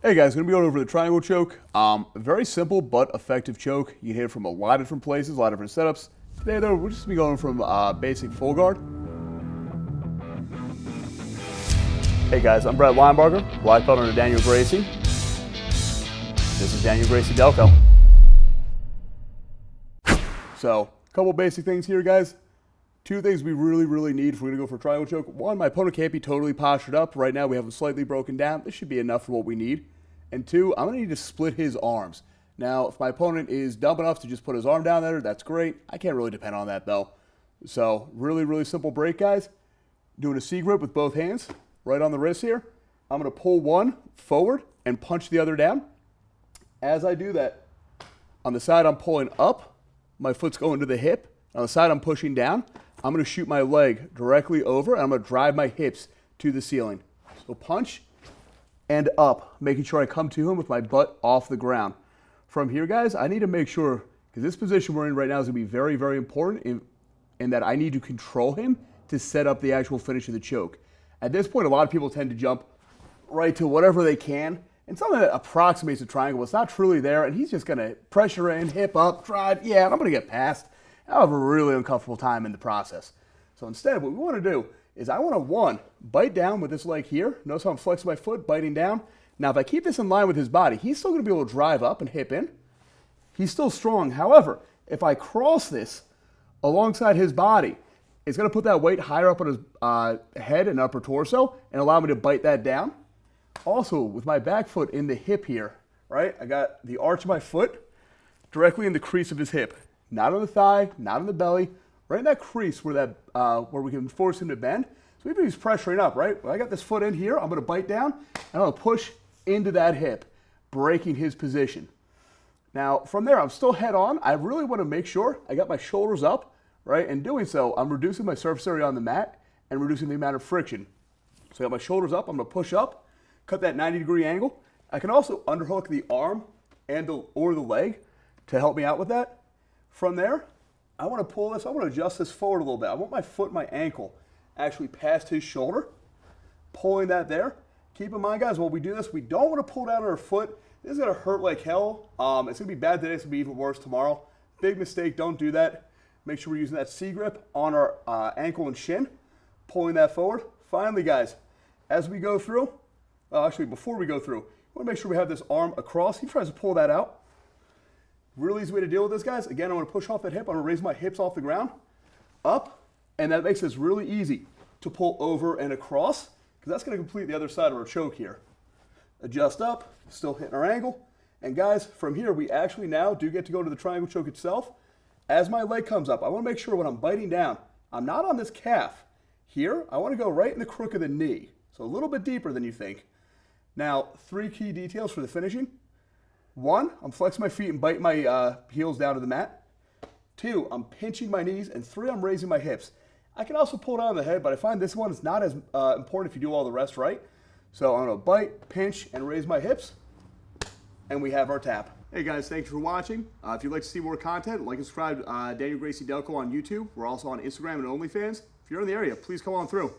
Hey guys, gonna be going over the triangle choke. Very simple but effective choke. You can hit it from a lot of different places, a lot of different setups. Today though, we're just gonna be going from basic full guard. Hey guys, I'm Brett Weinbarger, black belt under Daniel Gracie. This is Daniel Gracie Delco. So, a couple basic things here, guys. Two things we really need if we're gonna go for a triangle choke. One, my opponent can't be totally postured up. Right now we have him slightly broken down. This should be enough for what we need. And two, I'm gonna need to split his arms. Now, if my opponent is dumb enough to just put his arm down there, that's great. I can't really depend on that though. So, really simple break, guys. Doing a C grip with both hands, right on the wrist here. I'm gonna pull one forward and punch the other down. As I do that, on the side I'm pulling up, my foot's going to the hip. On the side I'm pushing down. I'm going to shoot my leg directly over, and I'm going to drive my hips to the ceiling. So punch and up, making sure I come to him with my butt off the ground. From here, guys, I need to make sure, because this position we're in right now is going to be very important in that I need to control him to set up the actual finish of the choke. At this point, a lot of people tend to jump right to whatever they can, and something that approximates a triangle. It's not truly there, and he's just going to pressure in, hip up, drive. Yeah, I'm going to get past. I'll have a really uncomfortable time in the process. So instead, what we want to do is I want to, one, bite down with this leg here. Notice how I'm flexing my foot, biting down. Now, if I keep this in line with his body, he's still going to be able to drive up and hip in. He's still strong. However, if I cross this alongside his body, it's going to put that weight higher up on his head and upper torso and allow me to bite that down. Also, with my back foot in the hip here, right? I got the arch of my foot directly in the crease of his hip. Not on the thigh, not on the belly, right in that crease where we can force him to bend. So even he's pressuring up, right? When I got this foot in here, I'm going to bite down, and I'm going to push into that hip, breaking his position. Now, from there, I'm still head on. I really want to make sure I got my shoulders up, right? In doing so, I'm reducing my surface area on the mat and reducing the amount of friction. So I got my shoulders up. I'm going to push up, cut that 90-degree angle. I can also underhook the arm or the leg to help me out with that. From there, I want to pull this, I want to adjust this forward a little bit. I want my foot, my ankle, actually past his shoulder, pulling that there. Keep in mind, guys, while we do this, we don't want to pull down our foot. This is going to hurt like hell. It's going to be bad today, it's going to be even worse tomorrow. Big mistake, don't do that. Make sure we're using that C grip on our ankle and shin, pulling that forward. Finally, guys, as we go through, before we go through, we want to make sure we have this arm across. He tries to pull that out. Really easy way to deal with this, guys. Again, I'm going to push off that hip. I'm going to raise my hips off the ground, up, and that makes this really easy to pull over and across, because that's going to complete the other side of our choke here. Adjust up, still hitting our angle. And guys, from here, we actually now do get to go to the triangle choke itself. As my leg comes up, I want to make sure when I'm biting down, I'm not on this calf. Here, I want to go right in the crook of the knee, so a little bit deeper than you think. Now, three key details for the finishing. One, I'm flexing my feet and biting my heels down to the mat. Two, I'm pinching my knees. And three, I'm raising my hips. I can also pull down the head, but I find this one is not as important if you do all the rest right. So I'm going to bite, pinch, and raise my hips. And we have our tap. Hey guys, thanks for watching. If you'd like to see more content, like and subscribe to Daniel Gracie Delco on YouTube. We're also on Instagram and OnlyFans. If you're in the area, please come on through.